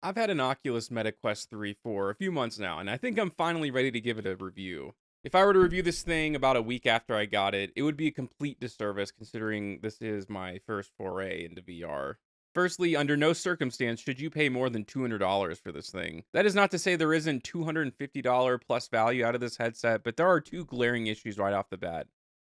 I've had an Oculus Meta Quest 3 for a few months now, and I think I'm finally ready to give it a review. If I were to review this thing about a week after I got it, it would be a complete disservice considering this is my first foray into VR. Firstly, under no circumstance should you pay more than $200 for this thing. That is not to say there isn't $250 plus value out of this headset, but there are two glaring issues right off the bat.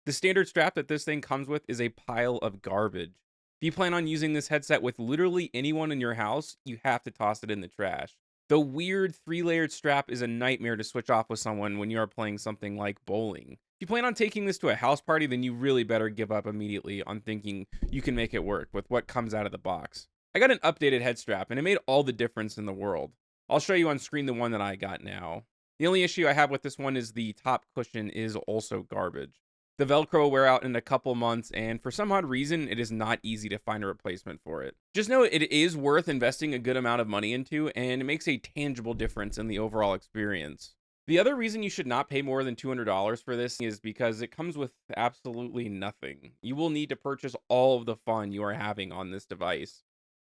The standard strap that this thing comes with is a pile of garbage. If you plan on using this headset with literally anyone in your house, you have to toss it in the trash. The weird three-layered strap is a nightmare to switch off with someone when you are playing something like bowling. If you plan on taking this to a house party, then you really better give up immediately on thinking you can make it work with what comes out of the box. I got an updated head strap, and it made all the difference in the world. I'll show you on screen the one that I got now. The only issue I have with this one is the top cushion is also garbage. The Velcro will wear out in a couple months, and for some odd reason, it is not easy to find a replacement for it. Just know it is worth investing a good amount of money into, and it makes a tangible difference in the overall experience. The other reason you should not pay more than $200 for this is because it comes with absolutely nothing. You will need to purchase all of the fun you are having on this device.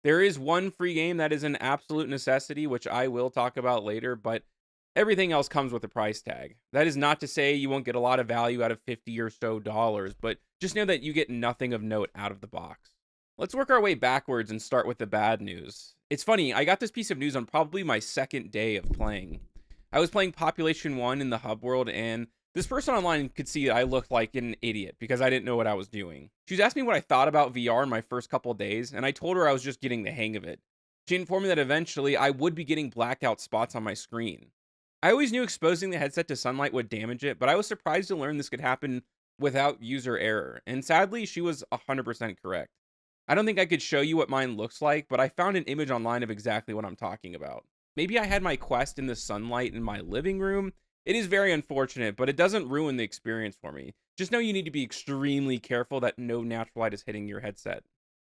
There is one free game that is an absolute necessity, which I will talk about later, but everything else comes with a price tag. That is not to say you won't get a lot of value out of 50 or so dollars, but just know that you get nothing of note out of the box. Let's work our way backwards and start with the bad news. It's funny, I got this piece of news on probably my second day of playing. I was playing Population 1 in the hub world, and this person online could see that I looked like an idiot because I didn't know what I was doing. She was asking me what I thought about VR in my first couple days, and I told her I was just getting the hang of it. She informed me that eventually I would be getting blacked out spots on my screen. I always knew exposing the headset to sunlight would damage it, but I was surprised to learn this could happen without user error. And sadly, she was 100% correct. I don't think I could show you what mine looks like, but I found an image online of exactly what I'm talking about. Maybe I had my Quest in the sunlight in my living room. It is very unfortunate, but it doesn't ruin the experience for me. Just know you need to be extremely careful that no natural light is hitting your headset.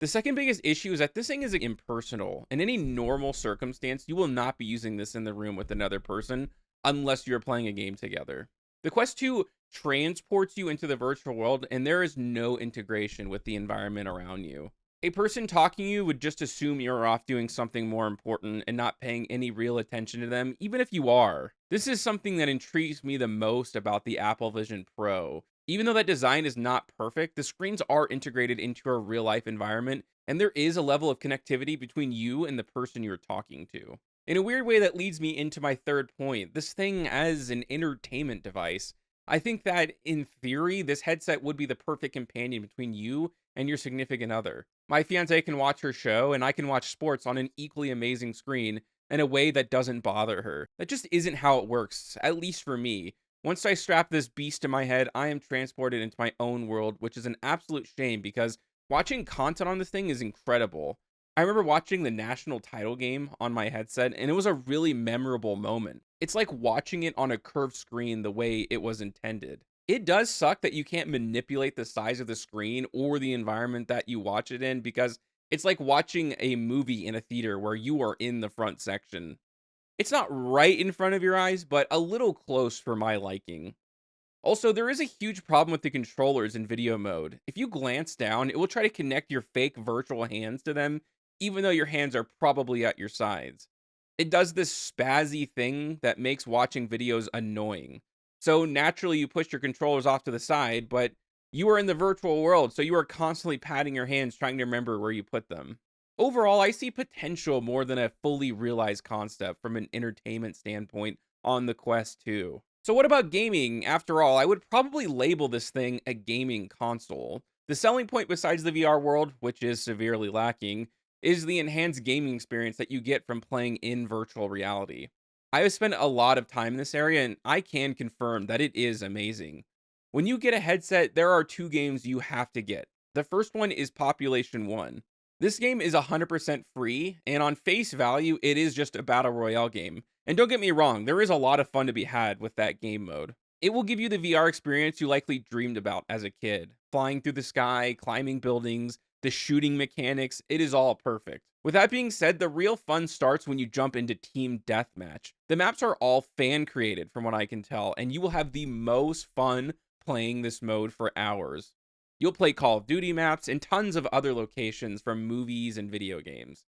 The second biggest issue is that this thing is impersonal. In any normal circumstance, you will not be using this in the room with another person unless you're playing a game together. The Quest 2 transports you into the virtual world, and there is no integration with the environment around you. A person talking to you would just assume you're off doing something more important and not paying any real attention to them, even if you are. This is something that intrigues me the most about the Apple Vision Pro. Even though that design is not perfect, the screens are integrated into a real life environment, and there is a level of connectivity between you and the person you're talking to. In a weird way, that leads me into my third point, this thing as an entertainment device. I think that in theory, this headset would be the perfect companion between you and your significant other. My fiance can watch her show, and I can watch sports on an equally amazing screen in a way that doesn't bother her. That just isn't how it works, at least for me. Once I strap this beast to my head, I am transported into my own world, which is an absolute shame because watching content on this thing is incredible. I remember watching the national title game on my headset, and it was a really memorable moment. It's like watching it on a curved screen the way it was intended. It does suck that you can't manipulate the size of the screen or the environment that you watch it in because it's like watching a movie in a theater where you are in the front section. It's not right in front of your eyes, but a little close for my liking. Also, there is a huge problem with the controllers in video mode. If you glance down, it will try to connect your fake virtual hands to them, even though your hands are probably at your sides. It does this spazzy thing that makes watching videos annoying. So naturally, you push your controllers off to the side, but you are in the virtual world, so you are constantly patting your hands trying to remember where you put them. Overall, I see potential more than a fully realized concept from an entertainment standpoint on the Quest 2. So, what about gaming? After all, I would probably label this thing a gaming console. The selling point, besides the VR world, which is severely lacking, is the enhanced gaming experience that you get from playing in virtual reality. I have spent a lot of time in this area, and I can confirm that it is amazing. When you get a headset, there are two games you have to get. The first one is Population 1. This game is 100% free, and on face value, it is just a battle royale game. And don't get me wrong, there is a lot of fun to be had with that game mode. It will give you the VR experience you likely dreamed about as a kid. Flying through the sky, climbing buildings, the shooting mechanics, it is all perfect. With that being said, the real fun starts when you jump into Team Deathmatch. The maps are all fan created from what I can tell, and you will have the most fun playing this mode for hours. You'll play Call of Duty maps and tons of other locations from movies and video games.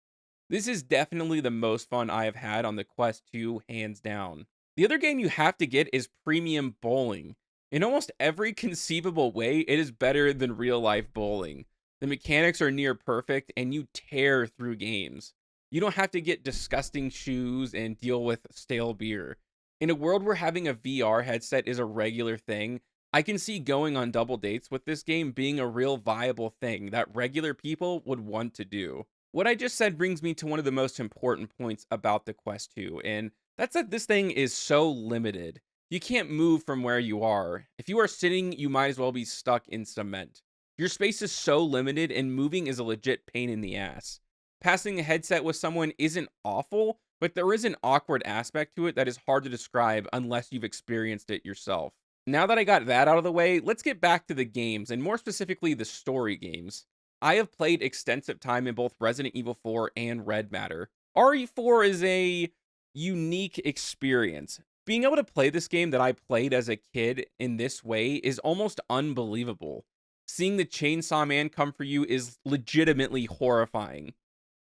This is definitely the most fun I have had on the Quest 2, hands down. The other game you have to get is Premium Bowling. In almost every conceivable way, it is better than real life bowling. The mechanics are near perfect, and you tear through games. You don't have to get disgusting shoes and deal with stale beer. In a world where having a VR headset is a regular thing, I can see going on double dates with this game being a real viable thing that regular people would want to do. What I just said brings me to one of the most important points about the Quest 2, and that's that this thing is so limited. You can't move from where you are. If you are sitting, you might as well be stuck in cement. Your space is so limited, and moving is a legit pain in the ass. Passing a headset with someone isn't awful, but there is an awkward aspect to it that is hard to describe unless you've experienced it yourself. Now that I got that out of the way, let's get back to the games, and more specifically, the story games. I have played extensive time in both Resident Evil 4 and Red Matter. RE4 is a unique experience. Being able to play this game that I played as a kid in this way is almost unbelievable. Seeing the Chainsaw Man come for you is legitimately horrifying.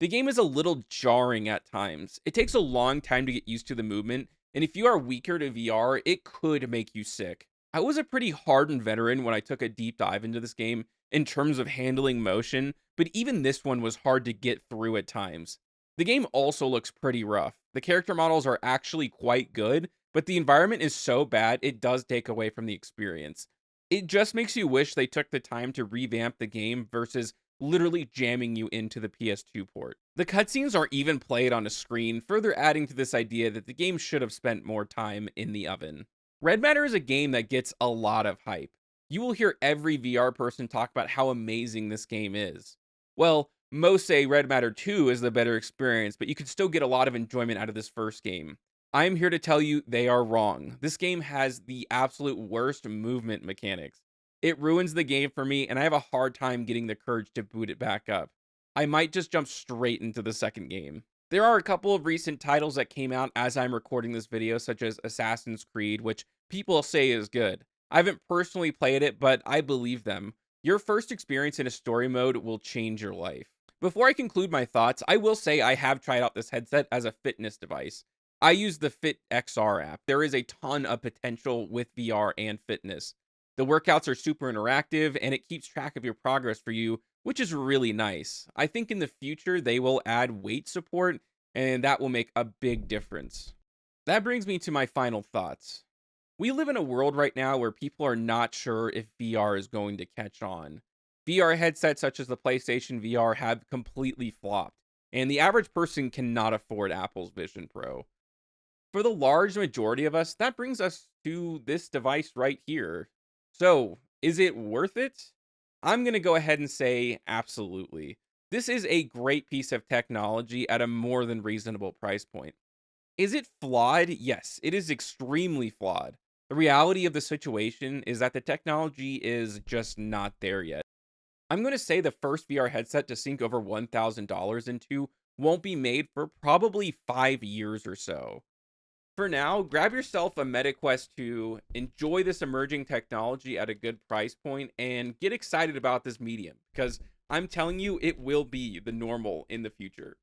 The game is a little jarring at times. It takes a long time to get used to the movement, and if you are weaker to VR, it could make you sick. I was a pretty hardened veteran when I took a deep dive into this game in terms of handling motion, but even this one was hard to get through at times. The game also looks pretty rough. The character models are actually quite good, but the environment is so bad it does take away from the experience. It just makes you wish they took the time to revamp the game versus literally jamming you into the PS2 port. The cutscenes are even played on a screen, further adding to this idea that the game should have spent more time in the oven. Red Matter is a game that gets a lot of hype. You will hear every VR person talk about how amazing this game is. Well, most say Red Matter 2 is the better experience, but you can still get a lot of enjoyment out of this first game. I am here to tell you they are wrong. This game has the absolute worst movement mechanics. It ruins the game for me, and I have a hard time getting the courage to boot it back up. I might just jump straight into the second game. There are a couple of recent titles that came out as I'm recording this video, such as Assassin's Creed, which people say is good. I haven't personally played it, but I believe them. Your first experience in a story mode will change your life. Before I conclude my thoughts, I will say I have tried out this headset as a fitness device. I use the Fit XR app. There is a ton of potential with VR and fitness. The workouts are super interactive, and it keeps track of your progress for you, which is really nice. I think in the future they will add weight support, and that will make a big difference. That brings me to my final thoughts. We live in a world right now where people are not sure if VR is going to catch on. VR headsets such as the PlayStation VR have completely flopped, and the average person cannot afford Apple's Vision Pro. For the large majority of us, that brings us to this device right here. So, is it worth it? I'm going to go ahead and say absolutely. This is a great piece of technology at a more than reasonable price point. Is it flawed? Yes, it is extremely flawed. The reality of the situation is that the technology is just not there yet. I'm going to say the first VR headset to sink over $1,000 into won't be made for probably 5 years or so. For now, grab yourself a MetaQuest 2, enjoy this emerging technology at a good price point, and get excited about this medium because I'm telling you, it will be the normal in the future.